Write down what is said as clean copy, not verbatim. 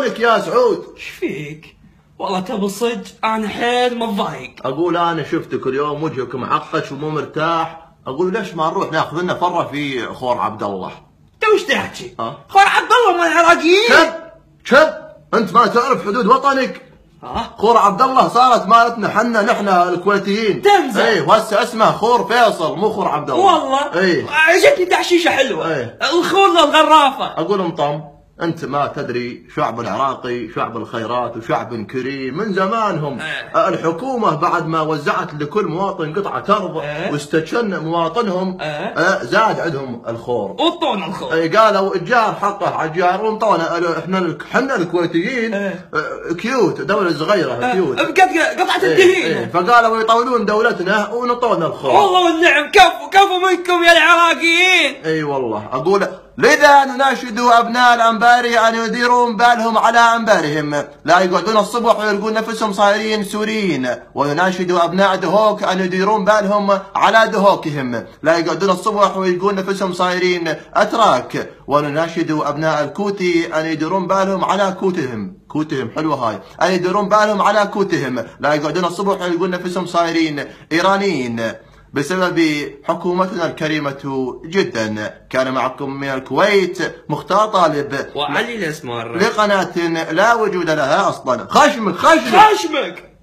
وينك يا سعود؟ ايش فيك؟ والله تبي صدق انا حيل متضايق. اقول انا شفتك اليوم وجهك معقش ومو مرتاح، اقول ليش ما نروح ناخذ لنا فره في خور عبد الله؟ انت وش تحكي؟ خور عبد الله مال العراقيين. شب انت ما تعرف حدود وطنك؟ خور عبد الله صارت مالتنا حنا نحن الكويتيين. تمزح. اي وهسه اسمه خور فيصل مو خور عبد الله. والله جتني دعشيشه حلوه. الخور الغرافه. اقول مطم انت ما تدري شعب العراقي شعب الخيرات وشعب كريم من زمانهم. الحكومه بعد ما وزعت لكل مواطن قطعه ارض واستشن مواطنهم زاد عندهم الخور وطونا الخور. قالوا الجار حقه على الجار وانطونا احنا الكويتيين كيوت دوله صغيره كيوت قطعه الدهين. فقالوا يطولون دولتنا ونطونا الخور. والله والنعم كفو منكم يا العراقيين. اي والله اقول لذا نناشد ابناء الانباري ان يديرون بالهم على انبارهم، لا يقعدون الصبح ويلقون نفسهم صايرين سوريين، ونناشد ابناء دهوك ان يديرون بالهم على دهوكهم، لا يقعدون الصبح ويلقون نفسهم صايرين اتراك، ونناشد ابناء الكوتي ان يديرون بالهم على كوتهم حلوه هاي، ان يديرون بالهم على كوتهم، لا يقعدون الصبح ويلقون نفسهم صايرين ايرانيين. بسبب حكومتنا الكريمة جدا. كان معكم من الكويت مختار طالب وعلي الاسمر لقناة لا وجود لها اصلا. خشمك خشمك.